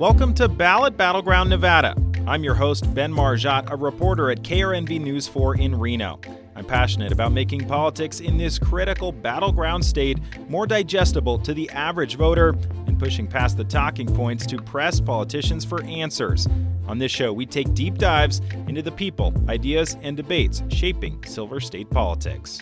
Welcome to Ballot Battleground Nevada. I'm your host, Ben Marjat, a reporter at KRNV News 4 in Reno. I'm passionate about making politics in this critical battleground state more digestible to the average voter and pushing past the talking points to press politicians for answers. On this show, we take deep dives into the people, ideas, and debates shaping Silver State politics.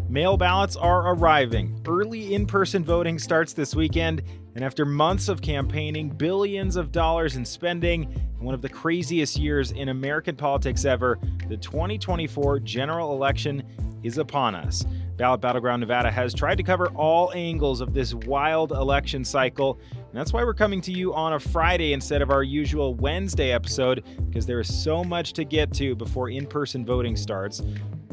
Mail ballots are arriving. Early in-person voting starts this weekend, and after months of campaigning, billions of dollars in spending, and one of the craziest years in American politics ever, the 2024 general election is upon us. Ballot Battleground Nevada has tried to cover all angles of this wild election cycle, and that's why we're coming to you on a Friday instead of our usual Wednesday episode, because there is so much to get to before in-person voting starts.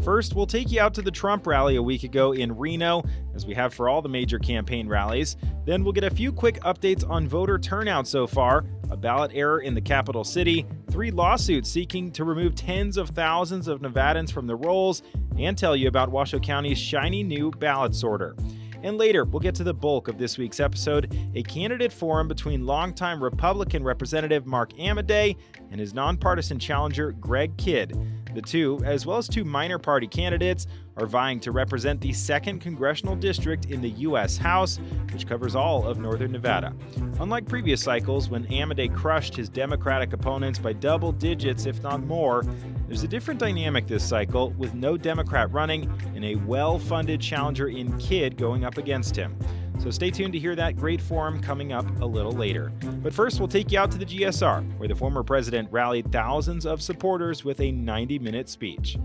First, we'll take you out to the Trump rally a week ago in Reno, as we have for all the major campaign rallies. Then we'll get a few quick updates on voter turnout so far, a ballot error in the capital city, 3 lawsuits seeking to remove tens of thousands of Nevadans from the rolls, and tell you about Washoe County's shiny new ballot sorter. And later, we'll get to the bulk of this week's episode, a candidate forum between longtime Republican Representative Mark Amodei and his nonpartisan challenger Greg Kidd. The two, as well as 2 minor party candidates, are vying to represent the 2nd Congressional District in the U.S. House, which covers all of northern Nevada. Unlike previous cycles, when Amodei crushed his Democratic opponents by double digits, if not more, there's a different dynamic this cycle, with no Democrat running and a well-funded challenger in Kidd going up against him. So stay tuned to hear that great forum coming up a little later. But first, we'll take you out to the GSR, where the former president rallied thousands of supporters with a 90-minute speech.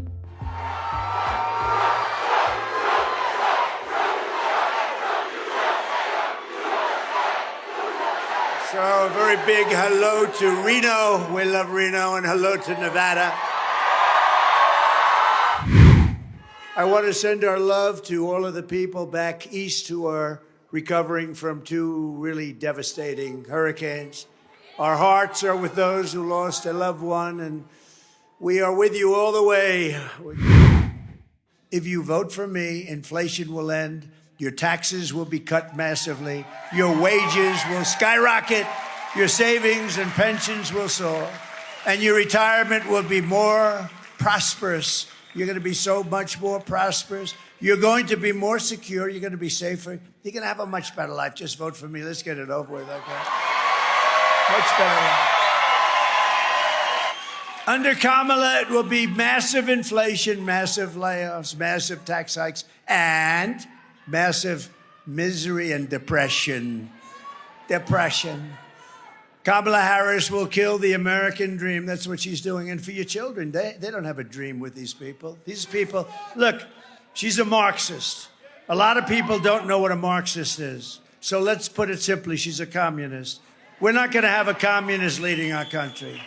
So a very big hello to Reno. We love Reno, and hello to Nevada. I want to send our love to all of the people back east who are recovering from 2 really devastating hurricanes. Our hearts are with those who lost a loved one, and we are with you all the way. If you vote for me, inflation will end, your taxes will be cut massively, your wages will skyrocket, your savings and pensions will soar, and your retirement will be more prosperous. You're going to be so much more prosperous. You're going to be more secure. You're going to be safer. You're going to have a much better life. Just vote for me. Let's get it over with, okay? Much better life. Under Kamala, it will be massive inflation, massive layoffs, massive tax hikes, and massive misery and depression. Depression. Kamala Harris will kill the American dream. That's what she's doing. And for your children, they don't have a dream with these people. These people, look, she's a Marxist. A lot of people don't know what a Marxist is. So let's put it simply, she's a communist. We're not going to have a communist leading our country.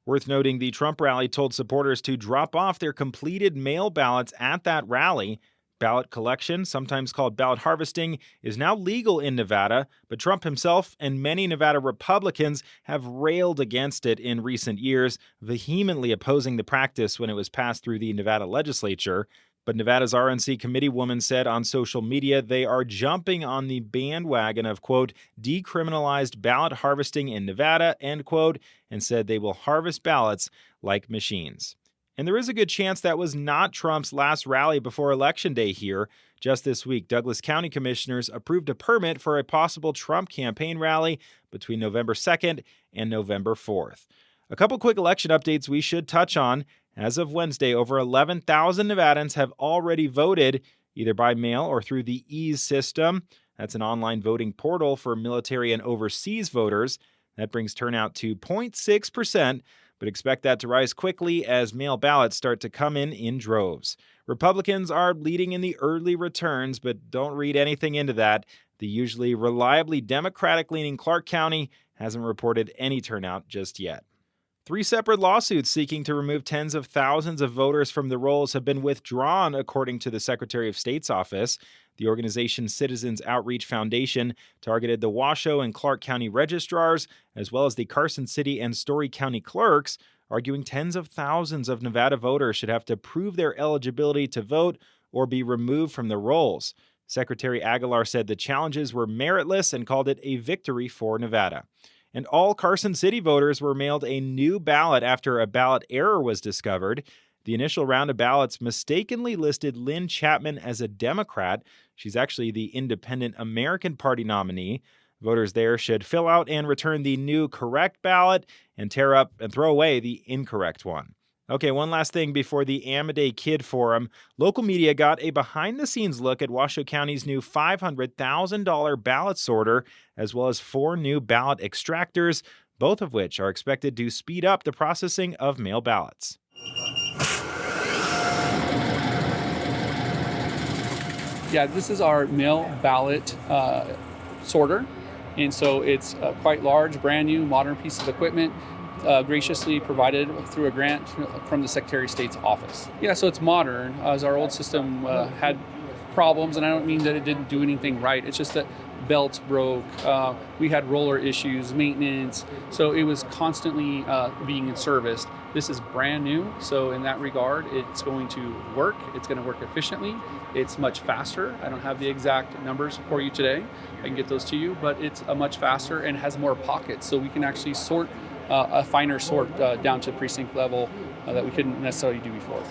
Worth noting, the Trump rally told supporters to drop off their completed mail ballots at that rally. Ballot collection, sometimes called ballot harvesting, is now legal in Nevada, but Trump himself and many Nevada Republicans have railed against it in recent years, vehemently opposing the practice when it was passed through the Nevada legislature. But Nevada's RNC committee woman said on social media they are jumping on the bandwagon of, quote, decriminalized ballot harvesting in Nevada, end quote, and said they will harvest ballots like machines. And there is a good chance that was not Trump's last rally before Election Day here. Just this week, Douglas County commissioners approved a permit for a possible Trump campaign rally between November 2nd and November 4th. A couple quick election updates we should touch on. As of Wednesday, over 11,000 Nevadans have already voted, either by mail or through the EASE system. That's an online voting portal for military and overseas voters. That brings turnout to 0.6%. But expect that to rise quickly as mail ballots start to come in droves. Republicans are leading in the early returns, but don't read anything into that. The usually reliably Democratic-leaning Clark County hasn't reported any turnout just yet. 3 separate lawsuits seeking to remove tens of thousands of voters from the rolls have been withdrawn, according to the Secretary of State's office. The organization Citizens Outreach Foundation targeted the Washoe and Clark County registrars, as well as the Carson City and Story County clerks, arguing tens of thousands of Nevada voters should have to prove their eligibility to vote or be removed from the rolls. Secretary Aguilar said the challenges were meritless and called it a victory for Nevada. And all Carson City voters were mailed a new ballot after a ballot error was discovered. The initial round of ballots mistakenly listed Lynn Chapman as a Democrat. She's actually the Independent American Party nominee. Voters there should fill out and return the new correct ballot and tear up and throw away the incorrect one. Okay, one last thing before the Amodei-Kidd Forum. Local media got a behind-the-scenes look at Washoe County's new $500,000 ballot sorter, as well as 4 new ballot extractors, both of which are expected to speed up the processing of mail ballots. Yeah, this is our mail ballot sorter, and so it's quite large, brand new, modern piece of equipment. Graciously provided through a grant from the Secretary of State's office. Yeah, so it's modern, as our old system had problems, and I don't mean that it didn't do anything right, it's just that belts broke, we had roller issues, maintenance, so it was constantly being serviced. This is brand new, so in that regard, it's going to work, it's going to work efficiently, it's much faster. I don't have the exact numbers for you today, I can get those to you, but it's much faster and has more pockets, so we can actually sort a finer sort down to precinct level that we couldn't necessarily do before.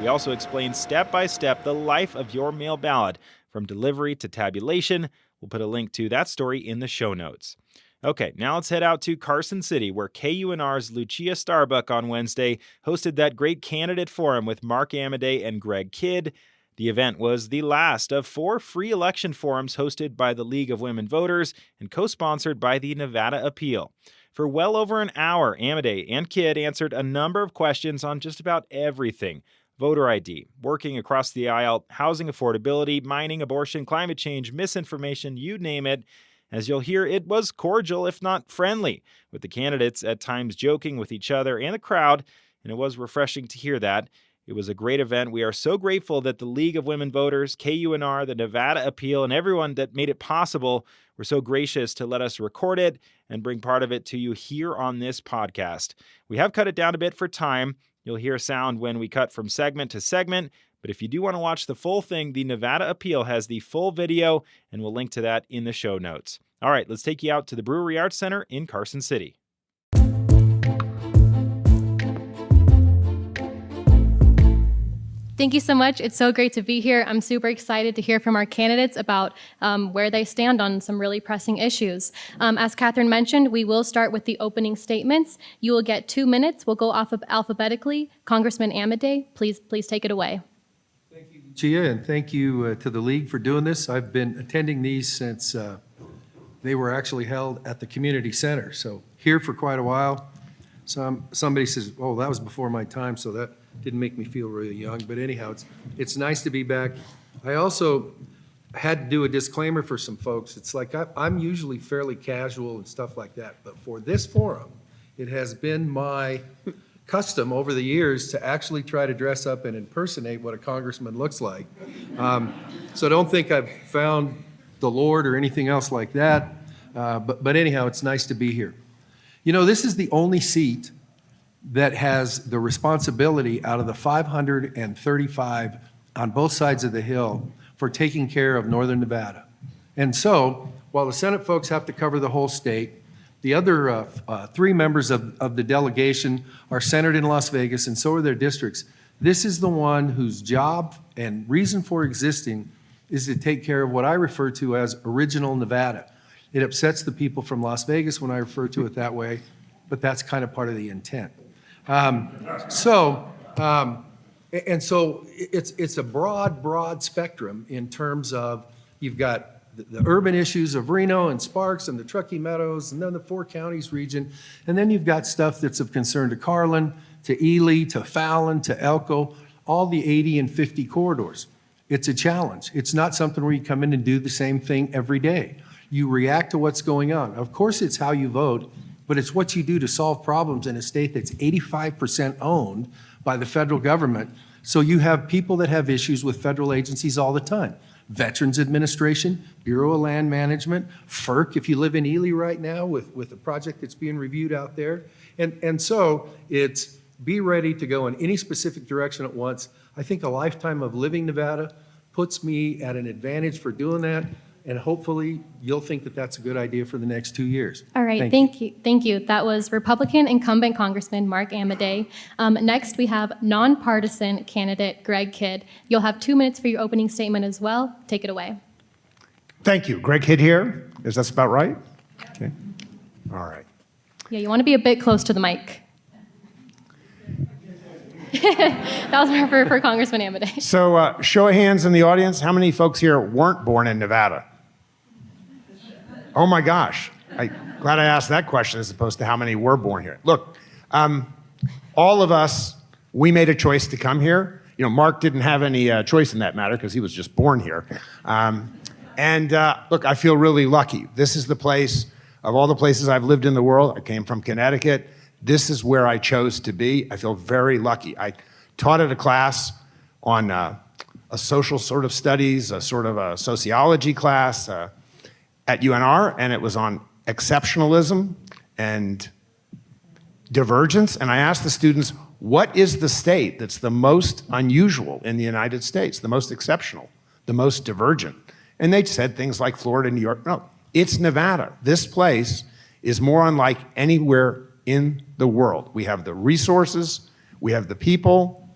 We also explain step by step the life of your mail ballot, from delivery to tabulation. We'll put a link to that story in the show notes. Okay, now let's head out to Carson City, where KUNR's Lucia Starbuck on Wednesday hosted that great candidate forum with Mark Amodei and Greg Kidd. The event was the last of 4 free election forums hosted by the League of Women Voters and co-sponsored by the Nevada Appeal. For well over an hour, Amodei and Kidd answered a number of questions on just about everything: voter ID, working across the aisle, housing affordability, mining, abortion, climate change, misinformation, you name it. As you'll hear, it was cordial, if not friendly, with the candidates at times joking with each other and the crowd, and it was refreshing to hear that. It was a great event. We are so grateful that the League of Women Voters, KUNR, the Nevada Appeal, and everyone that made it possible were so gracious to let us record it and bring part of it to you here on this podcast. We have cut it down a bit for time. You'll hear sound when we cut from segment to segment, but if you do want to watch the full thing, the Nevada Appeal has the full video, and we'll link to that in the show notes. All right, let's take you out to the Brewery Arts Center in Carson City. Thank you so much. It's so great to be here. I'm super excited to hear from our candidates about where they stand on some really pressing issues. As Catherine mentioned, we will start with the opening statements. You will get 2 minutes. We'll go off of alphabetically. Congressman Amodei, please take it away. Thank you, Lucia, and thank you to the League for doing this. I've been attending these since they were actually held at the community center, so here for quite a while. Somebody says, oh, that was before my time, so that didn't make me feel really young, but anyhow, it's nice to be back. I also had to do a disclaimer for some folks. It's like I'm usually fairly casual and stuff like that, but for this forum, it has been my custom over the years to actually try to dress up and impersonate what a congressman looks like. So don't think I've found the Lord or anything else like that, but anyhow, it's nice to be here. You know, this is the only seat that has the responsibility out of the 535 on both sides of the hill for taking care of Northern Nevada. And so, while the Senate folks have to cover the whole state, the other 3 members of the delegation are centered in Las Vegas, and so are their districts. This is the one whose job and reason for existing is to take care of what I refer to as original Nevada. It upsets the people from Las Vegas when I refer to it that way, but that's kind of part of the intent. So it's a broad spectrum in terms of you've got the urban issues of Reno and Sparks and the Truckee Meadows and then the 4 counties region. And then you've got stuff that's of concern to Carlin, to Ely, to Fallon, to Elko, all the 80 and 50 corridors. It's a challenge. It's not something where you come in and do the same thing every day. You react to what's going on. Of course, it's how you vote, but it's what you do to solve problems in a state that's 85% owned by the federal government. So you have people that have issues with federal agencies all the time. Veterans Administration, Bureau of Land Management, FERC, if you live in Ely right now with a project that's being reviewed out there. And so it's be ready to go in any specific direction at once. I think a lifetime of living Nevada, puts me at an advantage for doing that, and hopefully you'll think that that's a good idea for the next 2 years. All right, thank you. Thank you. That was Republican incumbent Congressman Mark Amodei. Next, we have nonpartisan candidate Greg Kidd. You'll have 2 minutes for your opening statement as well. Take it away. Thank you. Greg Kidd here. Is that about right? Okay. All right. Yeah, you want to be a bit close to the mic. That was for Congressman Amodei. So, show of hands in the audience. How many folks here weren't born in Nevada? Oh my gosh. Glad I asked that question as opposed to how many were born here. Look, all of us, we made a choice to come here. You know, Mark didn't have any choice in that matter because he was just born here. Look, I feel really lucky. This is the place, of all the places I've lived in the world, I came from Connecticut. This is where I chose to be. I feel very lucky. I taught at a class on a social sort of studies, a sort of a sociology class at UNR, and it was on exceptionalism and divergence. And I asked the students, what is the state that's the most unusual in the United States, the most exceptional, the most divergent? And they said things like Florida, New York. No, it's Nevada. This place is more unlike anywhere in the world. We have the resources, we have the people,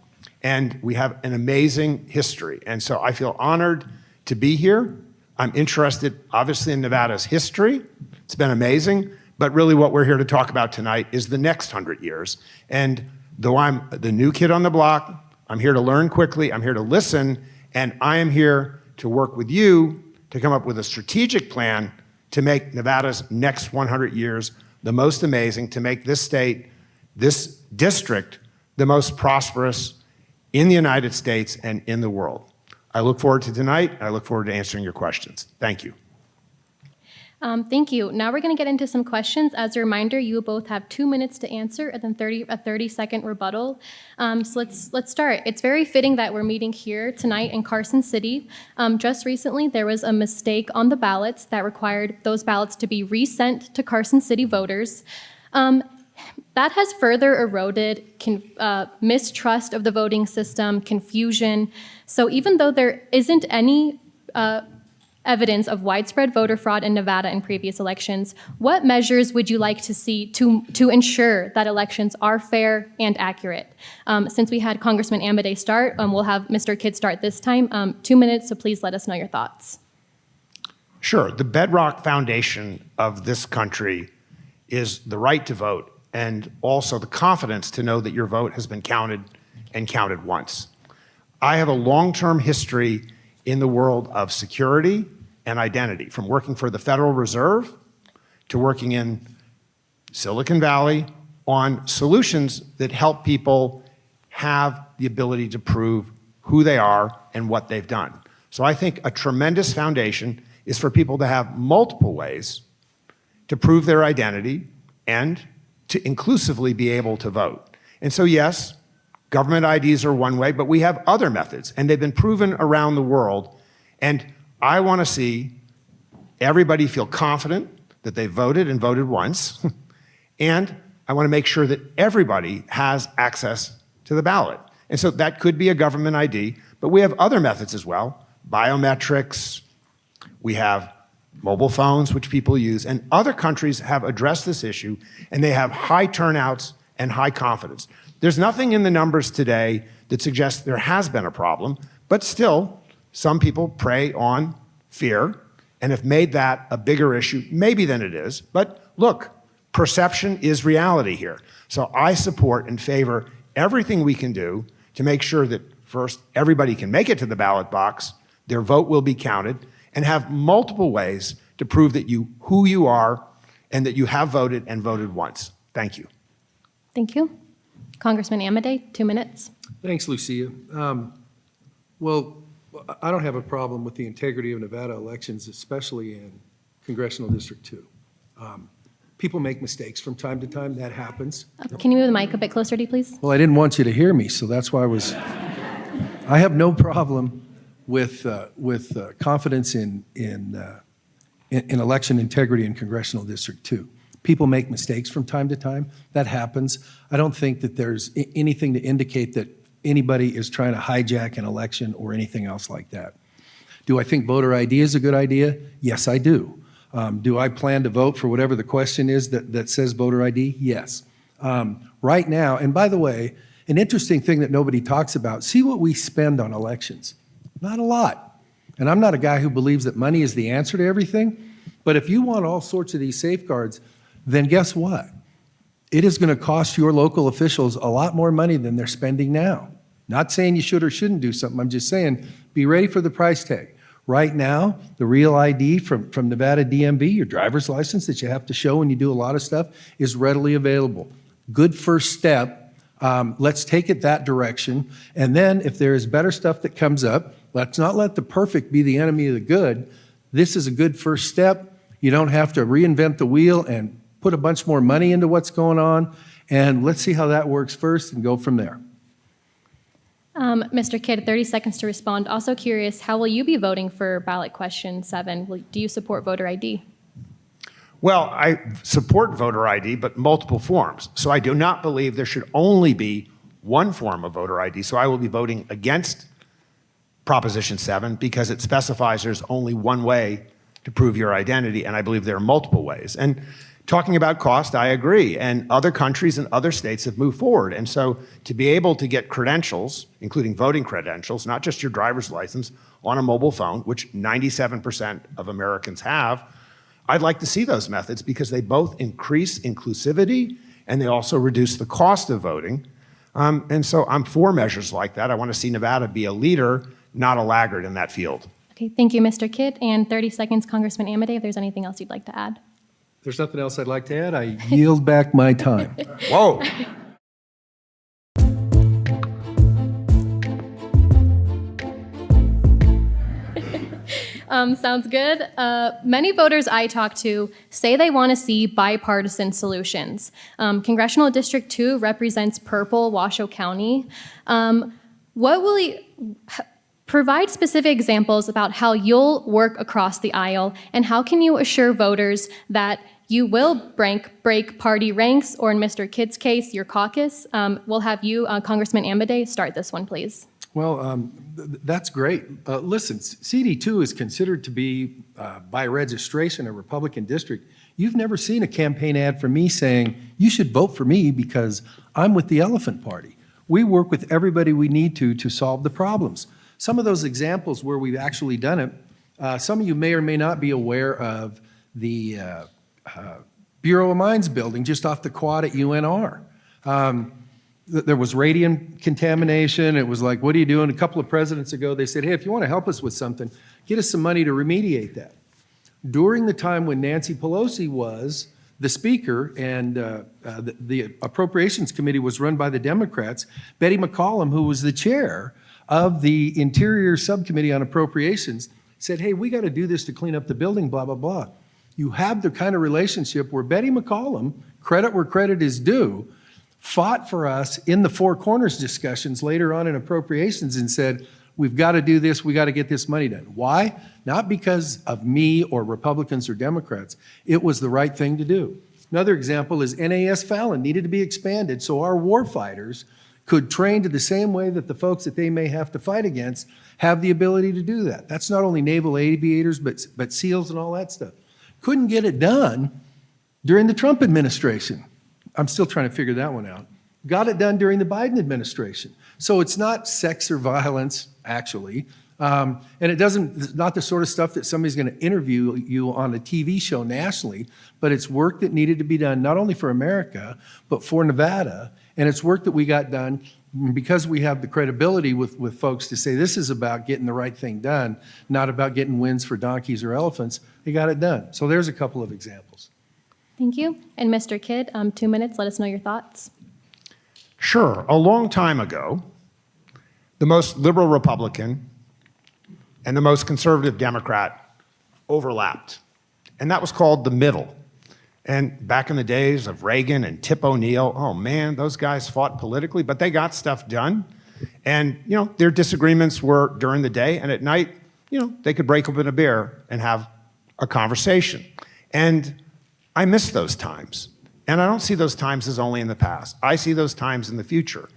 and we have an amazing history. And so I feel honored to be here. I'm interested, obviously, in Nevada's history. It's been amazing. But really what we're here to talk about tonight is the next 100 years. And though I'm the new kid on the block, I'm here to learn quickly, I'm here to listen, and I am here to work with you to come up with a strategic plan to make Nevada's next 100 years the most amazing, to make this state, this district, the most prosperous in the United States and in the world. I look forward to tonight. I look forward to answering your questions. Thank you. Thank you. Now we're going to get into some questions. As a reminder, you both have 2 minutes to answer and then a 30-second rebuttal. So let's start. It's very fitting that we're meeting here tonight in Carson City. Just recently, there was a mistake on the ballots that required those ballots to be resent to Carson City voters. That has further eroded mistrust of the voting system, confusion. So even though there isn't any evidence of widespread voter fraud in Nevada in previous elections, what measures would you like to see to ensure that elections are fair and accurate? Since we had Congressman Amodei start, we'll have Mr. Kidd start this time. 2 minutes, so please let us know your thoughts. Sure. The bedrock foundation of this country is the right to vote and also the confidence to know that your vote has been counted and counted once. I have a long-term history in the world of security and identity, from working for the Federal Reserve to working in Silicon Valley on solutions that help people have the ability to prove who they are and what they've done. So I think a tremendous foundation is for people to have multiple ways to prove their identity and to inclusively be able to vote. And so yes, government IDs are one way, but we have other methods, and they've been proven around the world. And I want to see everybody feel confident that they voted and voted once. And I want to make sure that everybody has access to the ballot. And so that could be a government ID, but we have other methods as well. Biometrics, we have mobile phones, which people use, and other countries have addressed this issue, and they have high turnouts and high confidence. There's nothing in the numbers today that suggests there has been a problem, but still, some people prey on fear and have made that a bigger issue maybe than it is. But look, perception is reality here. So I support and favor everything we can do to make sure that first, everybody can make it to the ballot box, their vote will be counted, and have multiple ways to prove that who you are and that you have voted and voted once. Thank you. Thank you. Congressman Amodei, 2 minutes. Thanks, Lucia. Well, I don't have a problem with the integrity of Nevada elections, especially in Congressional District 2. People make mistakes from time to time. That happens. Can you move the mic a bit closer to you, please? Well, I didn't want you to hear me, so that's why I have no problem with confidence in election integrity in Congressional District 2. People make mistakes from time to time. That happens. I don't think that there's anything to indicate that anybody is trying to hijack an election or anything else like that. Do I think voter ID is a good idea? Yes, I do. Do I plan to vote for whatever the question is that says voter ID? Yes. Right now, and by the way, an interesting thing that nobody talks about, see what we spend on elections. Not a lot. And I'm not a guy who believes that money is the answer to everything, but if you want all sorts of these safeguards, then guess what? It is going to cost your local officials a lot more money than they're spending now. Not saying you should or shouldn't do something. I'm just saying be ready for the price tag. Right now, the real ID from Nevada DMV, your driver's license that you have to show when you do a lot of stuff, is readily available. Good first step. Let's take it that direction. And then if there is better stuff that comes up, let's not let the perfect be the enemy of the good. This is a good first step. You don't have to reinvent the wheel and put a bunch more money into what's going on. And let's see how that works first and go from there. Mr. Kidd, 30 seconds to respond. Also curious, how will you be voting for ballot question 7? Do you support voter ID? Well, I support voter ID, but multiple forms. So I do not believe there should only be one form of voter ID. So I will be voting against Proposition 7 because it specifies there's only one way to prove your identity, and I believe there are multiple ways. And talking about cost, I agree. And other countries and other states have moved forward. And so to be able to get credentials, including voting credentials, not just your driver's license, on a mobile phone, which 97% of Americans have, I'd like to see those methods because they both increase inclusivity and they also reduce the cost of voting. And so I'm for measures like that. I want to see Nevada be a leader, not a laggard in that field. Okay, thank you, Mr. Kidd. And 30 seconds, Congressman Amodei, if there's anything else you'd like to add. There's nothing else I'd like to add. I yield back my time. Whoa. Sounds good. Many voters I talk to say they want to see bipartisan solutions. Congressional District 2 represents purple Washoe County. Provide specific examples about how you'll work across the aisle, and how can you assure voters that you will break party ranks, or in Mr. Kidd's case, your caucus? We'll have you, Congressman Amodei, start this one, please. Well, that's great. Listen, CD2 is considered to be, by registration, a Republican district. You've never seen a campaign ad from me saying, you should vote for me because I'm with the Elephant Party. We work with everybody we need to solve the problems. Some of those examples where we've actually done it, some of you may or may not be aware of the Bureau of Mines building just off the quad at UNR. There was radium contamination. It was like, what are you doing? A couple of presidents ago, they said, hey, if you want to help us with something, get us some money to remediate that. During the time when Nancy Pelosi was the speaker and the Appropriations Committee was run by the Democrats, Betty McCollum, who was the chair of the Interior Subcommittee on Appropriations, said, hey, we got to do this to clean up the building, blah, blah, blah. You have the kind of relationship where Betty McCollum, credit where credit is due, fought for us in the Four Corners discussions later on in appropriations and said, we've got to do this, we got to get this money done. Why? Not because of me or Republicans or Democrats. It was the right thing to do. Another example is NAS Fallon needed to be expanded so our war fighters could train to the same way that the folks that they may have to fight against have the ability to do that. That's not only naval aviators, but SEALs and all that stuff. Couldn't get it done during the Trump administration. I'm still trying to figure that one out. Got it done during the Biden administration. So it's not sex or violence, actually. And it's not the sort of stuff that somebody's going to interview you on a TV show nationally, but it's work that needed to be done not only for America, but for Nevada. And it's work that we got done because we have the credibility with folks to say this is about getting the right thing done, not about getting wins for donkeys or elephants. They got it done. So there's a couple of examples. Thank you. And Mr. Kidd, 2 minutes, let us know your thoughts. Sure. A long time ago, the most liberal Republican and the most conservative Democrat overlapped. And that was called the middle. And back in the days of Reagan and Tip O'Neill, oh man, those guys fought politically, but they got stuff done. And, their disagreements were during the day, and at night, they could break open a beer and have a conversation. And I miss those times. And I don't see those times as only in the past. I see those times in the future.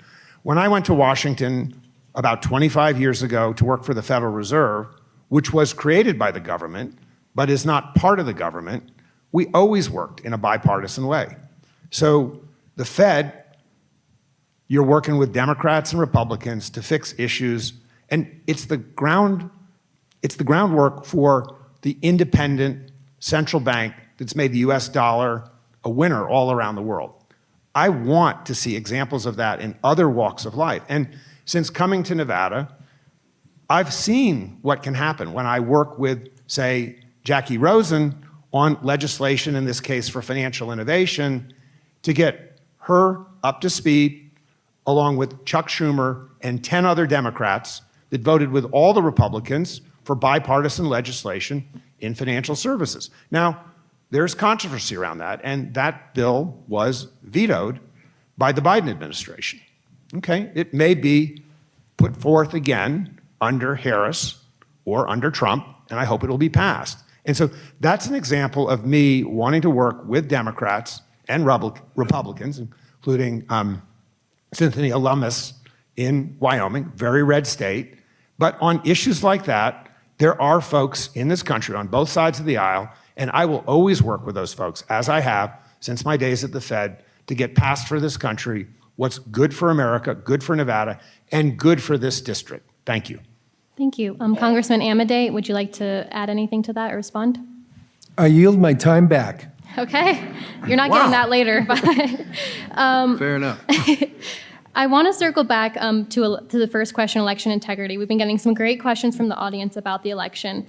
When I went to Washington about 25 years ago to work for the Federal Reserve, which was created by the government, but is not part of the government, we always worked in a bipartisan way. So the Fed, you're working with Democrats and Republicans to fix issues, and it's the groundwork for the independent central bank that's made the US dollar a winner all around the world. I want to see examples of that in other walks of life. And since coming to Nevada, I've seen what can happen when I work with, say, Jackie Rosen on legislation, in this case for financial innovation, to get her up to speed, along with Chuck Schumer and 10 other Democrats that voted with all the Republicans for bipartisan legislation in financial services. Now, there's controversy around that, and that bill was vetoed by the Biden administration. Okay, it may be put forth again under Harris or under Trump, and I hope it'll be passed. And so that's an example of me wanting to work with Democrats and Republicans, including Cynthia Lummis in Wyoming, very red state. But on issues like that, there are folks in this country on both sides of the aisle, and I will always work with those folks, as I have since my days at the Fed, to get passed for this country what's good for America, good for Nevada, and good for this district. Thank you. Thank you. Congressman Amodei, would you like to add anything to that or respond? I yield my time back. Okay. You're not getting that later. Fair enough. I want to circle back to the first question, election integrity. We've been getting some great questions from the audience about the election.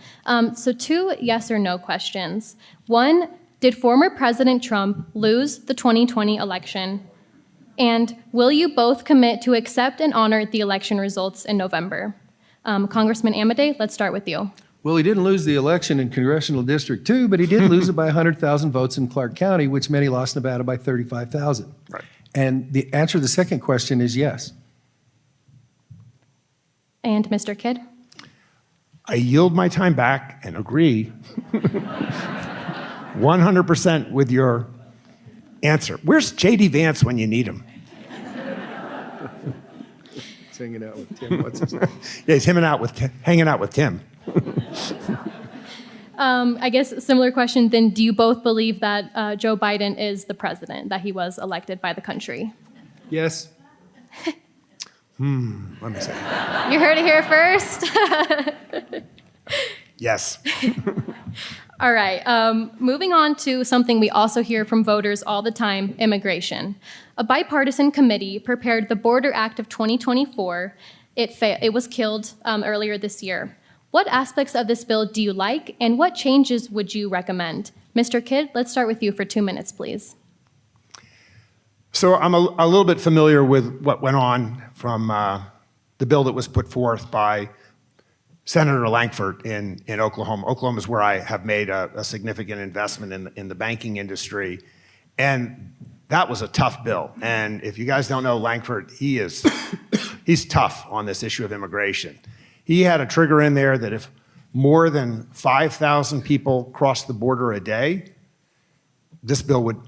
So 2 yes or no questions. 1, did former President Trump lose the 2020 election? And will you both commit to accept and honor the election results in November? Congressman Amodei, let's start with you. Well, he didn't lose the election in Congressional District 2, but he did lose it by 100,000 votes in Clark County, which meant he lost Nevada by 35,000. Right. And the answer to the second question is yes. And Mr. Kidd? I yield my time back and agree 100% with your answer. Where's J.D. Vance when you need him? He's hanging out with Tim. What's his name? Yeah, he's hanging out with Tim. I guess a similar question then, do you both believe that Joe Biden is the president, that he was elected by the country? Yes. Let me say. You heard it here first. Yes. All right, moving on to something we also hear from voters all the time, immigration. A bipartisan committee prepared the Border Act of 2024. It was killed earlier this year. What aspects of this bill do you like, and what changes would you recommend? Mr. Kidd, let's start with you for 2 minutes, please. So I'm a little bit familiar with what went on from the bill that was put forth by Senator Lankford in Oklahoma. Oklahoma is where I have made a significant investment in the banking industry. And that was a tough bill. And if you guys don't know Lankford, he's tough on this issue of immigration. He had a trigger in there that if more than 5,000 people crossed the border a day, this bill would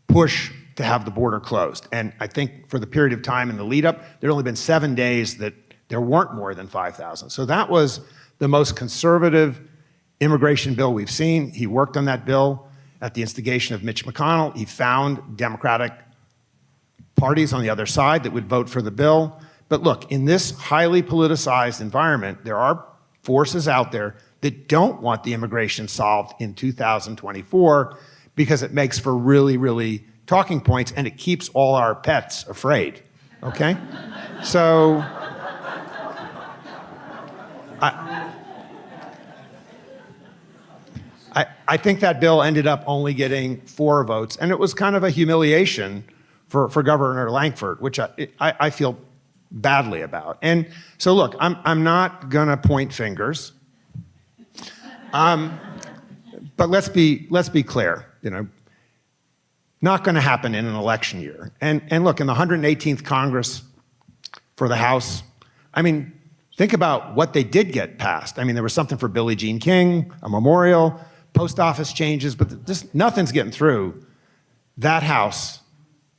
push to have the border closed. And I think for the period of time in the lead up, there had only been 7 days that there weren't more than 5,000. So that was the most conservative immigration bill we've seen. He worked on that bill at the instigation of Mitch McConnell. He found Democratic parties on the other side that would vote for the bill. But look, in this highly politicized environment, there are forces out there that don't want the immigration solved in 2024 because it makes for really, really talking points and it keeps all our pets afraid, okay? So I think that bill ended up only getting 4 votes, and it was kind of a humiliation for Governor Lankford, which I feel badly about. And so look, I'm not gonna point fingers, but let's be clear, not gonna happen in an election year. And look, in the 118th Congress for the House, think about what they did get passed. There was something for Billie Jean King, a memorial, post office changes, but just nothing's getting through that House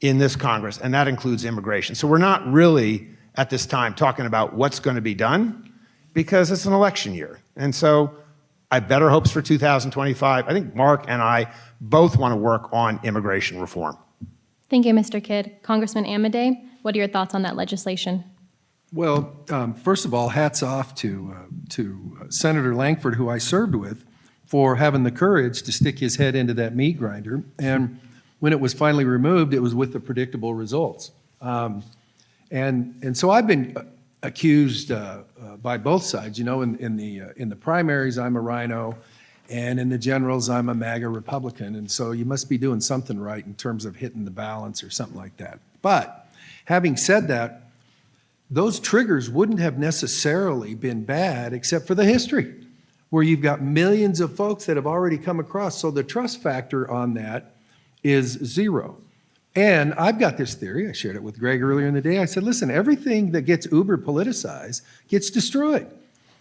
in this Congress, and that includes immigration. So we're not really, at this time, talking about what's going to be done because it's an election year. And so I have better hopes for 2025. I think Mark and I both want to work on immigration reform. Thank you, Mr. Kidd. Congressman Amodei, what are your thoughts on that legislation? Well, first of all, hats off to Senator Langford, who I served with, for having the courage to stick his head into that meat grinder. And when it was finally removed, it was with the predictable results. And so I've been accused by both sides. You know, in the primaries, I'm a Rhino, and in the generals, I'm a MAGA Republican. And so you must be doing something right in terms of hitting the balance or something like that. But having said that, those triggers wouldn't have necessarily been bad except for the history, where you've got millions of folks that have already come across. So the trust factor on that is zero. And I've got this theory, I shared it with Greg earlier in the day. I said, listen, everything that gets uber politicized gets destroyed.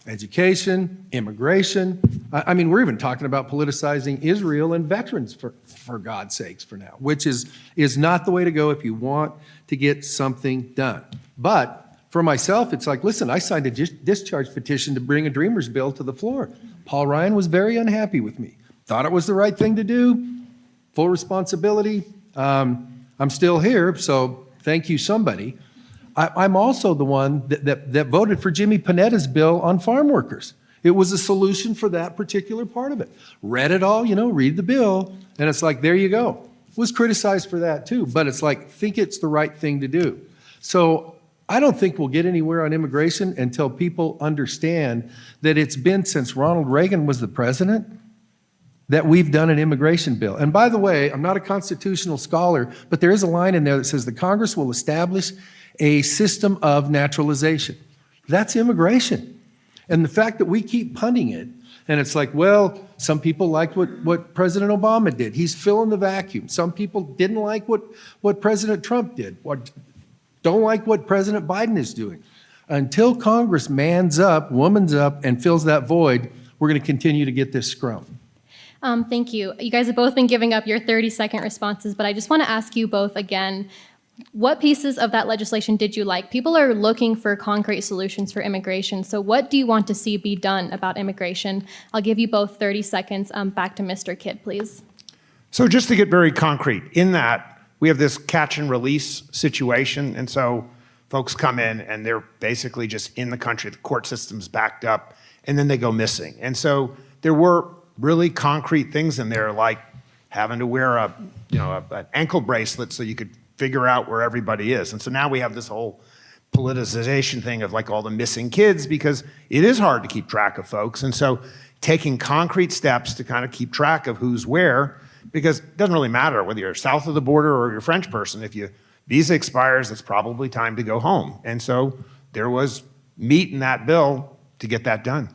Education, immigration. I mean, we're even talking about politicizing Israel and veterans, for God's sakes, for now, which is not the way to go if you want to get something done. But for myself, it's like, listen, I signed a discharge petition to bring a Dreamers bill to the floor. Paul Ryan was very unhappy with me. Thought it was the right thing to do, full responsibility. I'm still here, so thank you, somebody. I'm also the one that voted for Jimmy Panetta's bill on farm workers. It was a solution for that particular part of it. Read it all, you know, read the bill, and it's like, there you go. Was criticized for that too, but it's like, think it's the right thing to do. So I don't think we'll get anywhere on immigration until people understand that it's been since Ronald Reagan was the president that we've done an immigration bill. And by the way, I'm not a constitutional scholar, but there is a line in there that says the Congress will establish a system of naturalization. That's immigration. And the fact that we keep punting it, and it's like, well, some people liked what President Obama did. He's filling the vacuum. Some people didn't like what President Trump did, or don't like what President Biden is doing. Until Congress mans up, womans up, and fills that void, we're going to continue to get this scrum. Thank you. You guys have both been giving up your 30-second responses, but I just want to ask you both again, what pieces of that legislation did you like? People are looking for concrete solutions for immigration, so what do you want to see be done about immigration? I'll give you both 30 seconds. Back to Mr. Kidd, please. So just to get very concrete, in that, we have this catch and release situation, and so folks come in and they're basically just in the country, the court system's backed up, and then they go missing. And so there were really concrete things in there, like having to wear an ankle bracelet so you could figure out where everybody is. And so now we have this whole politicization thing of like all the missing kids, because it is hard to keep track of folks. And so taking concrete steps to kind of keep track of who's where, because it doesn't really matter whether you're south of the border or you're a French person. If your visa expires, it's probably time to go home. And so there was meat in that bill to get that done.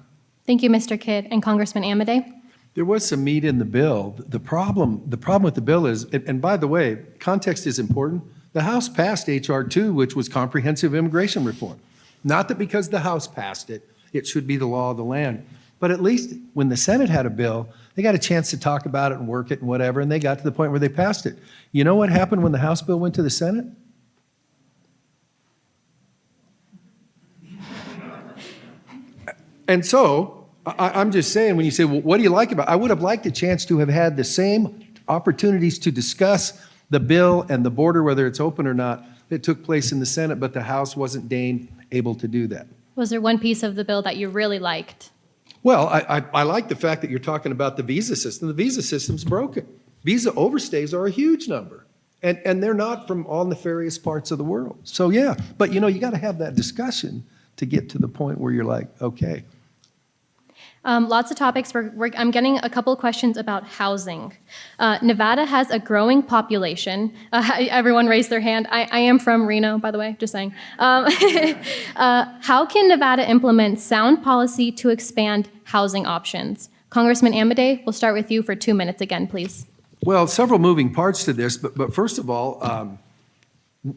Thank you, Mr. Kidd. And Congressman Amodei? There was some meat in the bill. The problem with the bill is, and by the way, context is important. The House passed H.R. 2, which was comprehensive immigration reform. Not that because the House passed it, it should be the law of the land. But at least when the Senate had a bill, they got a chance to talk about it and work it and whatever, and they got to the point where they passed it. You know what happened when the House bill went to the Senate? And so, I'm just saying, when you say, well, what do you like about it? I would have liked a chance to have had the same opportunities to discuss the bill and the border, whether it's open or not, that took place in the Senate, but the House wasn't deigned able to do that. Was there one piece of the bill that you really liked? Well, I like the fact that you're talking about the visa system. The visa system's broken. Visa overstays are a huge number, and they're not from all nefarious parts of the world. So yeah, but you got to have that discussion to get to the point where you're like, okay. Lots of topics. I'm getting a couple of questions about housing. Nevada has a growing population. Everyone raised their hand. I am from Reno, by the way, just saying. How can Nevada implement sound policy to expand housing options? Congressman Amodei, we'll start with you for 2 minutes again, please. Well, several moving parts to this, but first of all,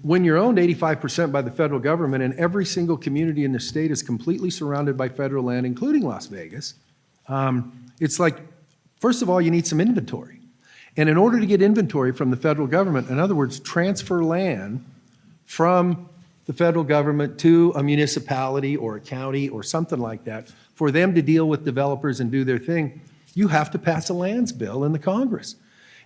when you're owned 85% by the federal government and every single community in the state is completely surrounded by federal land, including Las Vegas, it's like, first of all, you need some inventory. And in order to get inventory from the federal government, in other words, transfer land from the federal government to a municipality or a county or something like that, for them to deal with developers and do their thing, you have to pass a lands bill in the Congress.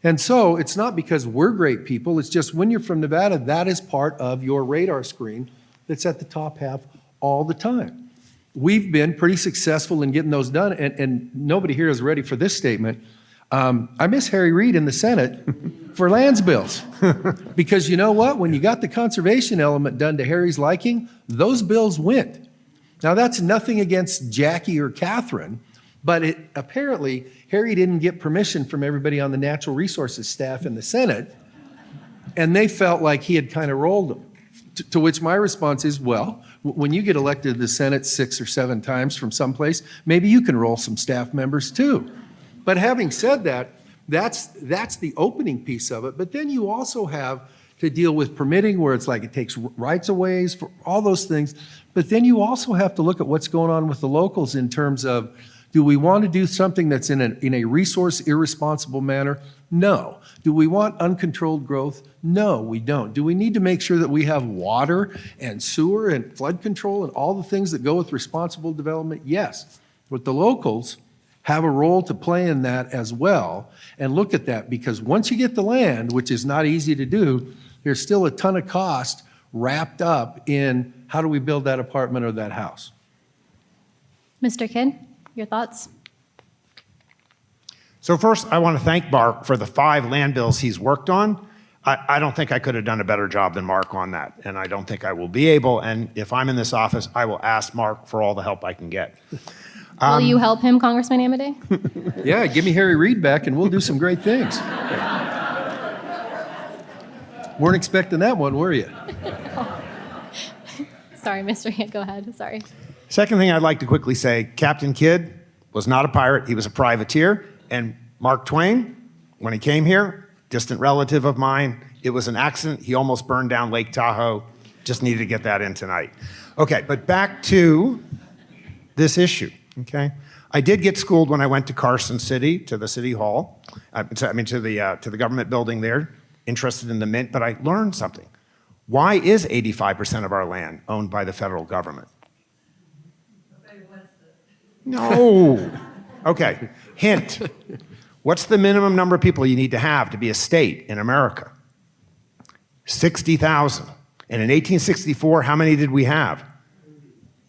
And so it's not because we're great people, it's just when you're from Nevada, that is part of your radar screen that's at the top half all the time. We've been pretty successful in getting those done, and nobody here is ready for this statement. I miss Harry Reid in the Senate for lands bills. Because you know what? When you got the conservation element done to Harry's liking, those bills went. Now, that's nothing against Jackie or Catherine, but apparently Harry didn't get permission from everybody on the natural resources staff in the Senate, and they felt like he had kind of rolled them. To which my response is, well, when you get elected to the Senate 6 or 7 times from someplace, maybe you can roll some staff members too. But having said that, that's the opening piece of it. But then you also have to deal with permitting, where it's like it takes rights of ways for all those things. But then you also have to look at what's going on with the locals in terms of, do we want to do something that's in a resource irresponsible manner? No. Do we want uncontrolled growth? No, we don't. Do we need to make sure that we have water and sewer and flood control and all the things that go with responsible development? Yes. But the locals have a role to play in that as well, and look at that, because once you get the land, which is not easy to do, there's still a ton of cost wrapped up in how do we build that apartment or that house. Mr. Kidd, your thoughts? So first, I want to thank Mark for the 5 land bills he's worked on. I don't think I could have done a better job than Mark on that, and I don't think I will be able, and if I'm in this office, I will ask Mark for all the help I can get. Will you help him, Congressman Amodei? Yeah, give me Harry Reid back and we'll do some great things. Weren't expecting that one, were you? Sorry, Mr. Kidd, go ahead. Sorry. Second thing I'd like to quickly say, Captain Kidd was not a pirate, he was a privateer, and Mark Twain, when he came here, distant relative of mine, it was an accident, he almost burned down Lake Tahoe, just needed to get that in tonight. Okay, but back to this issue. Okay, I did get schooled when I went to Carson City, to the city hall. To the government building there, interested in the mint. But I learned something. Why is 85% of our land owned by the federal government? No. Okay. Hint. What's the minimum number of people you need to have to be a state in America? 60,000. And in 1864, how many did we have?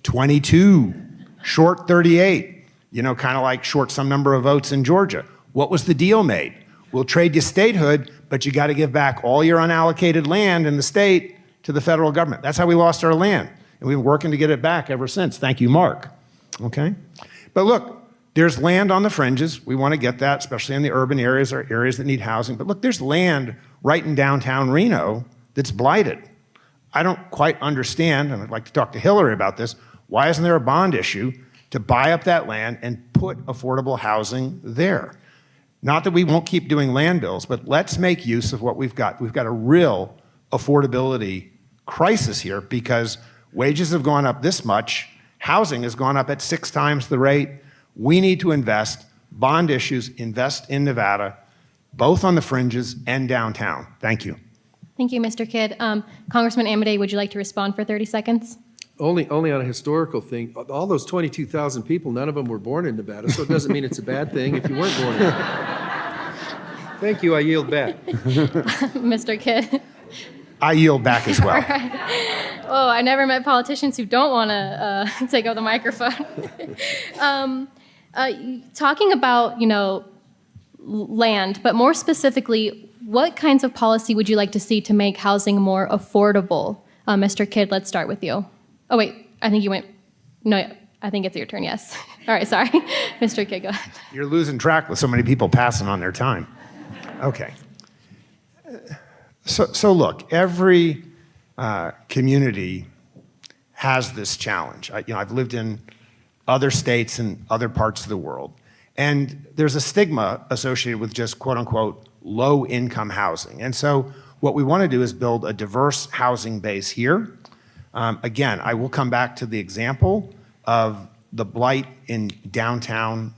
22. Short 38, kind of like short some number of votes in Georgia. What was the deal made? We'll trade you statehood, but you got to give back all your unallocated land in the state to the federal government. That's how we lost our land, and we've been working to get it back ever since. Thank you, Mark. Okay? But look, there's land on the fringes. We want to get that, especially in the urban areas or areas that need housing. But look, there's land right in downtown Reno that's blighted. I don't quite understand, and I'd like to talk to Hillary about this, why isn't there a bond issue to buy up that land and put affordable housing there? Not that we won't keep doing land bills, but let's make use of what we've got. We've got a real affordability crisis here because wages have gone up this much, housing has gone up at 6 times the rate. We need to invest, bond issues, invest in Nevada, both on the fringes and downtown. Thank you. Thank you, Mr. Kidd. Congressman Amodei, would you like to respond for 30 seconds? Only on a historical thing. All those 22,000 people, none of them were born in Nevada, so it doesn't mean it's a bad thing if you weren't born in Nevada. Thank you, I yield back. Mr. Kidd. I yield back as well. Right. Oh, I never met politicians who don't want to take up the microphone. Talking about, land, but more specifically, what kinds of policy would you like to see to make housing more affordable? Mr. Kidd, let's start with you. Oh, wait, I think you went. No, I think it's your turn, yes. All right, sorry. Mr. Kidd, go ahead. You're losing track with so many people passing on their time. Okay. So look, every community has this challenge. I've lived in other states and other parts of the world, and there's a stigma associated with just quote unquote low-income housing. And so what we want to do is build a diverse housing base here. Again, I will come back to the example of the blight in downtown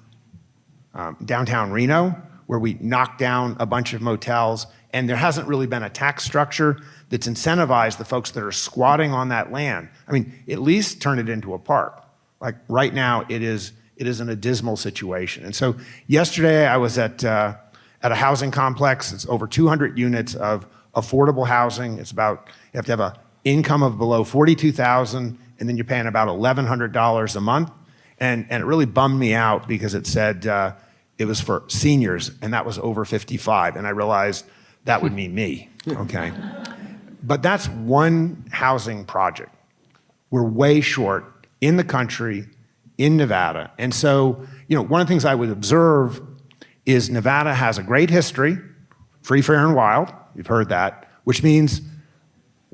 Reno, where we knocked down a bunch of motels, and there hasn't really been a tax structure that's incentivized the folks that are squatting on that land. I mean, at least turn it into a park. Like right now, it is It is an abysmal situation. And so yesterday I was at a housing complex. It's over 200 units of affordable housing. It's about, you have to have an income of below $42,000, and then you're paying about $1,100 a month. And it really bummed me out because it said it was for seniors, and that was over 55. And I realized that would mean me, okay? But that's one housing project. We're way short in the country, in Nevada. And so, one of the things I would observe is Nevada has a great history, free, fair, and wild. You've heard that, which means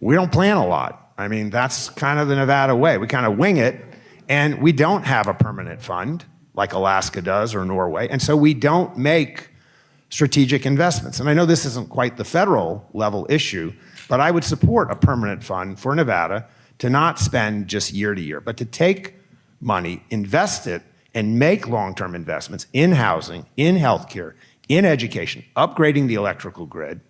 we don't plan a lot. I mean, that's kind of the Nevada way. We kind of wing it, and we don't have a permanent fund like Alaska does or Norway. And so we don't make strategic investments. And I know this isn't quite the federal level issue, but I would support a permanent fund for Nevada to not spend just year to year, but to take money, invest it, and make long-term investments in housing, in healthcare, in education, upgrading the electrical grid,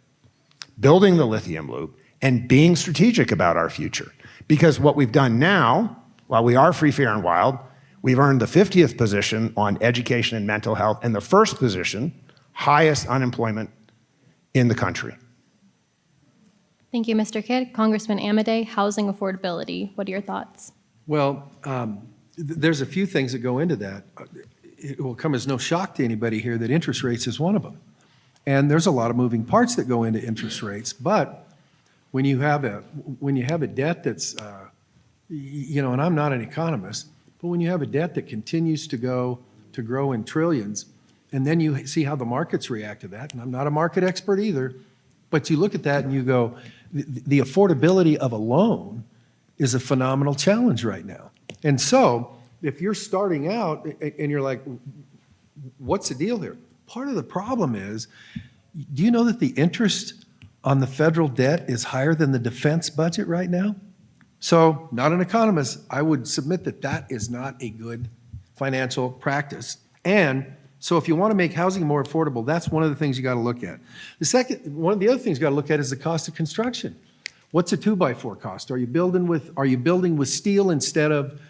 building the lithium loop, and being strategic about our future. Because what we've done now, while we are free, fair, and wild, we've earned the 50th position on education and mental health and the first position, highest unemployment in the country. Thank you, Mr. Kidd. Congressman Amodei, housing affordability. What are your thoughts? Well, there's a few things that go into that. It will come as no shock to anybody here that interest rates is one of them. And there's a lot of moving parts that go into interest rates. But when you have a debt that's, and I'm not an economist, but when you have a debt that continues to grow in trillions, and then you see how the markets react to that, and I'm not a market expert either, but you look at that and you go, the affordability of a loan is a phenomenal challenge right now. And so if you're starting out and you're like, what's the deal here? Part of the problem is, do you know that the interest on the federal debt is higher than the defense budget right now? So, not an economist, I would submit that that is not a good financial practice. And so if you want to make housing more affordable, that's one of the things you got to look at. One of the other things you got to look at is the cost of construction. What's a 2x4 cost? Are you building with steel instead of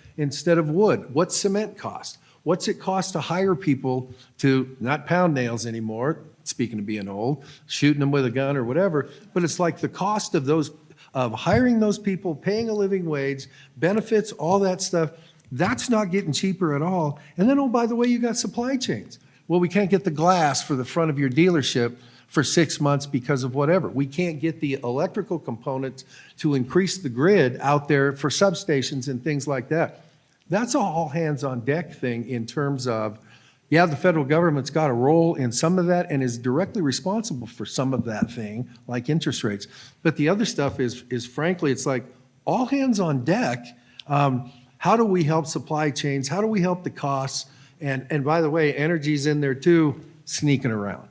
wood? What's cement cost? What's it cost to hire people to not pound nails anymore, speaking of being old, shooting them with a gun or whatever, but it's like the cost of hiring those people, paying a living wage, benefits, all that stuff. That's not getting cheaper at all. And then, oh, by the way, you got supply chains. Well, we can't get the glass for the front of your dealership for 6 months because of whatever. We can't get the electrical components to increase the grid out there for substations and things like that. That's a all hands on deck thing in terms of, yeah, the federal government's got a role in some of that and is directly responsible for some of that thing, like interest rates. But the other stuff is frankly, it's like all hands on deck. How do we help supply chains? How do we help the costs? And by the way, energy's in there too, sneaking around.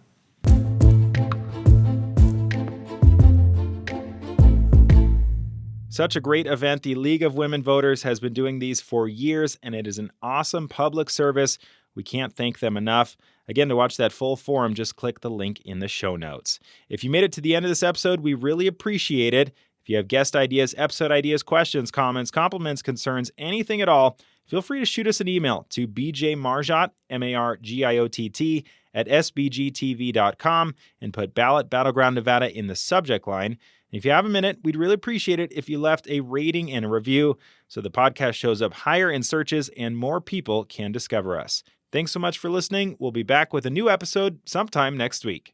Such a great event. The League of Women Voters has been doing these for years, and it is an awesome public service. We can't thank them enough. Again, to watch that full forum, just click the link in the show notes. If you made it to the end of this episode, we really appreciate it. If you have guest ideas, episode ideas, questions, comments, compliments, concerns, anything at all, feel free to shoot us an email to bjmargiot, M-A-R-G-I-O-T-T, at sbgtv.com and put Ballot Battleground Nevada in the subject line. And if you have a minute, we'd really appreciate it if you left a rating and a review so the podcast shows up higher in searches and more people can discover us. Thanks so much for listening. We'll be back with a new episode sometime next week.